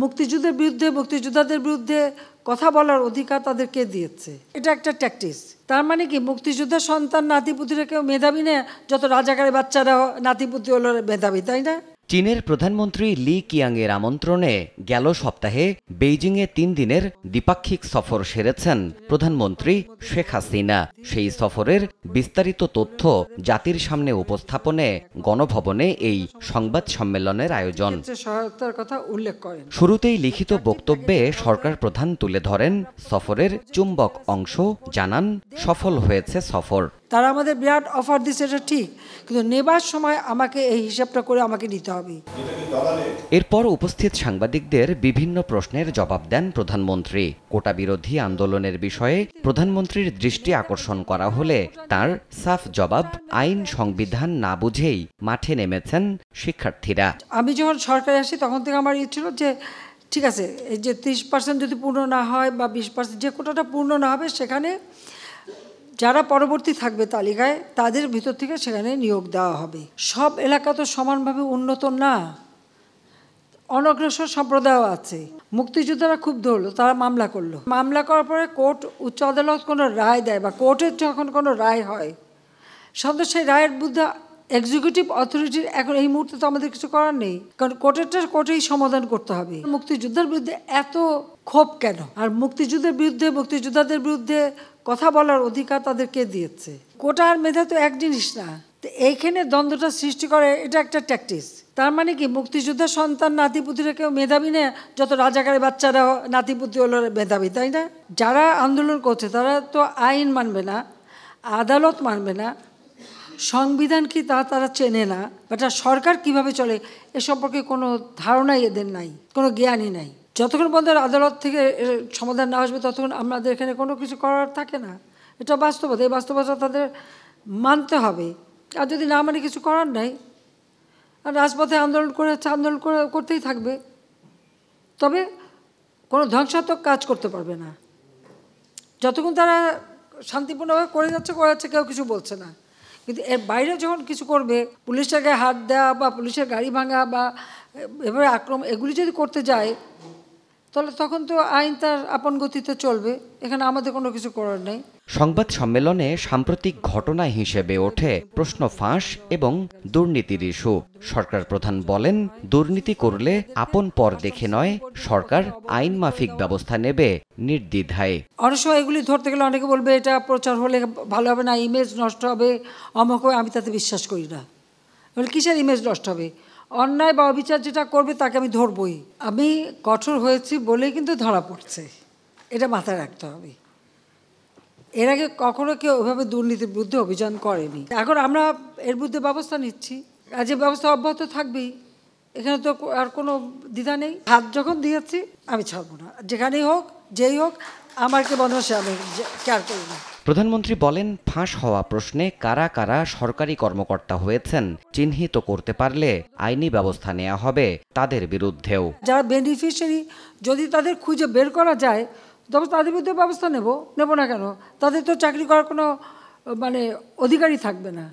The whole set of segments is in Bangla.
মুক্তিযোদ্ধাদের বিরুদ্ধে কথা বলার অধিকার তাদেরকে দিয়েছে। এটা একটা ট্যাকটিস। তার মানে কি মুক্তিযোদ্ধার সন্তান নাতিপুতিরা কেউ মেধাবী না, যত রাজাকারের বাচ্চারা নাতিপুতি হলো মেধাবী, তাই না? চীনের প্রধানমন্ত্রী লি কিয়াংয়ের আমন্ত্রণে গেল সপ্তাহে বেইজিংয়ে 3 দিনের দ্বিপাক্ষিক সফর সেরেছেন প্রধানমন্ত্রী শেখ হাসিনা। সেই সফরের বিস্তারিত তথ্য জাতির সামনে উপস্থাপনে গণভবনে এই সংবাদ সম্মেলনের আয়োজন। সহায়তার কথা উল্লেখ করেন। শুরুতেই লিখিত বক্তব্যে সরকার প্রধান তুলে ধরেন সফরের চুম্বক অংশ, জানান সফল হয়েছে সফর। তারা আমাদের বিরাট অফার দিচ্ছে, এটা ঠিক, কিন্তু নেবার সময় আমাকে এই হিসাবটা করে আমাকে নিতে হবে। এরপর উপস্থিত সাংবাদিকদের বিভিন্ন প্রশ্নের জবাব দেন প্রধানমন্ত্রী। কোটা বিরোধী আন্দোলনের বিষয়ে প্রধানমন্ত্রীর দৃষ্টি আকর্ষণ করা হলে তার সাফ জবাব, আইন সংবিধান না বুঝেই মাঠে নেমেছেন শিক্ষার্থীরা। আমি যখন সরকারে আসি তখন থেকে আমার ইচ্ছে ছিল যে ঠিক আছে, এই যে 30% যদি পূর্ণ না হয় বা 20% যে কোটাটা পূর্ণ না হবে, সেখানে যারা পরবর্তী থাকবে তালিকায় তাদের ভিতর থেকে সেখানে নিয়োগ দেওয়া হবে। সব এলাকা তো সমানভাবে উন্নত না, অনগ্রসর সম্প্রদায়ও আছে। মুক্তিযোদ্ধারা খুব ধরলো, তারা মামলা করলো। মামলা করার পরে কোর্ট, উচ্চ আদালত কোনো রায় দেয় বা কোর্টের যখন কোনো রায় হয়, সাধারণত সেই রায়ের বিরুদ্ধে এক্সিকিউটিভ অথরিটির এখন এই মুহূর্তে তো আমাদের কিছু করার নেই, কারণ কোর্টেই সমাধান করতে হবে। মুক্তিযোদ্ধার বিরুদ্ধে এত ক্ষোভ কেন? আর মুক্তিযোদ্ধাদের বিরুদ্ধে কথা বলার অধিকার তাদেরকে দিয়েছে। কোটা আর মেধা তো এক জিনিস না। তো এইখানে দ্বন্দ্বটা সৃষ্টি করে, এটা একটা ট্যাকটিস। তার মানে কি মুক্তিযোদ্ধার সন্তান নাতিপুতিরা কেউ মেধাবী না, যত রাজাকারের বাচ্চারা নাতিপুতি হলো মেধাবী, তাই না? যারা আন্দোলন করছে তারা তো আইন মানবে না, আদালত মানবে না, সংবিধান কি তারা চেনে না, এটা সরকার কিভাবে চলে এ সম্পর্কে কোনো ধারণাই এদের নাই, কোনো জ্ঞানই নাই। যতক্ষণ পর্যন্ত আদালত থেকে সমাধান না আসবে ততক্ষণ আমাদের এখানে কোনো কিছু করার থাকে না। এটা বাস্তবতা, এই বাস্তবতা তাদের মানতে হবে। আর যদি না মানে কিছু করার নাই, আর রাজপথে আন্দোলন করতেই থাকবে, তবে কোনো ধ্বংসাত্মক কাজ করতে পারবে না। যতক্ষণ তারা শান্তিপূর্ণভাবে করে যাচ্ছে কেউ কিছু বলছে না। কিন্তু এর বাইরে যখন কিছু করবে, পুলিশের গায়ে হাত দেওয়া বা পুলিশের গাড়ি ভাঙা বা এভাবে আক্রমণ, এগুলি যদি করতে যায় তাহলে তখন তো আইন তার আপন গতিতে চলবে। এখানে আমাদের কোনো কিছু করার নেই। সংবাদ সম্মেলনে সাম্প্রতিক ঘটনা হিসেবে ওঠে প্রশ্ন ফাঁস এবং দুর্নীতির ইস্যু। সরকার প্রধান বলেন, দুর্নীতি করলে আপন পর দেখে নয়, সরকার আইন মাফিক ব্যবস্থা নেবে নির্দ্বিধায়। অনেক সময় এগুলি ধরতে গেলে অনেকে বলবে এটা প্রচার হলে ভালো হবে না, ইমেজ নষ্ট হবে, অমুক হবে। আমি তাতে বিশ্বাস করি না। কিসের ইমেজ নষ্ট হবে? অন্যায় বা অবিচার যেটা করবে তাকে আমি ধরবই। আমি কঠোর হয়েছি বলেই কিন্তু ধরা পড়ছে, এটা মাথায় রাখতে হবে। এর আগে কখনো কেউ ওইভাবে দুর্নীতির বিরুদ্ধে অভিযান করেনি। এখন আমরা এর বিরুদ্ধে ব্যবস্থা নিচ্ছি, আর যে ব্যবস্থা অব্যাহত থাকবেই, এখানে তো আর কোনো দ্বিধা নেই। হাত যখন দিয়েছি আমি ছাড়বো না, যেখানেই হোক যেই হোক, আমাকে বদমাশে আমি কেয়ার করি না। প্রধানমন্ত্রী বলেন, ফাঁস হওয়া প্রশ্নে কারা কারা সরকারি কর্মকর্তা হয়েছেন চিহ্নিত করতে পারলে আইনি ব্যবস্থা নেওয়া হবে তাদের বিরুদ্ধেও। যারা বেনিফিশিয়ারি যদি তাদের খুঁজে বের করা যায় তবে তাদের বিরুদ্ধে ব্যবস্থা নেব না কেন? তাদের তো চাকরি করার কোনো অধিকারই থাকবে না,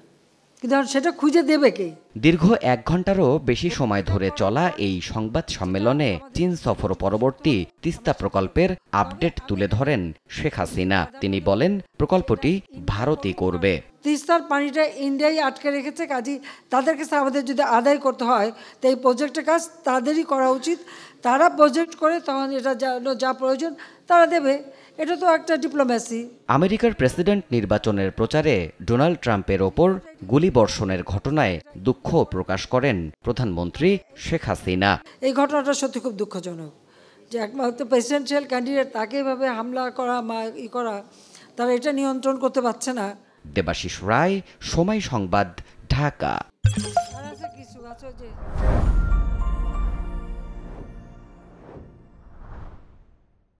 কিন্তু সেটা খুঁজে দেবে কে? দীর্ঘ 1 ঘন্টারও বেশি সময় ধরে চলা এই সংবাদ সম্মেলনে চীন সফর পরবর্তী তিস্তা প্রকল্পের আপডেট তুলে ধরেন শেখ হাসিনা। তিনি বলেন, প্রকল্পটি ভারতই করবে। তিস্তার পানিটা ইন্ডিয়াই আটকে রেখেছে, কাজী তাদের কাছে আমাদের যদি আদায় করতে হয় তো এই প্রজেক্টের কাজ তাদেরই করা উচিত। তারা প্রজেক্ট করে তখন এটা যা প্রয়োজন তারা দেবে। এটা তো একটা ডিপ্লোম্যাসি। আমেরিকার প্রেসিডেন্ট নির্বাচনের প্রচারে ডোনাল্ড ট্রাম্পের ওপর গুলিবর্ষণের ঘটনায় দুঃখ প্রকাশ করেন প্রধানমন্ত্রী শেখ হাসিনা। এই ঘটনাটা সত্যি খুব দুঃখজনক যে একমাত্র প্রেসিডেন্সিয়াল ক্যান্ডিডেট তাকে এভাবে হামলা করা করা, তারা এটা নিয়ন্ত্রণ করতে পারছে না। দেবাশিস রায়, সময় সংবাদ, ঢাকা।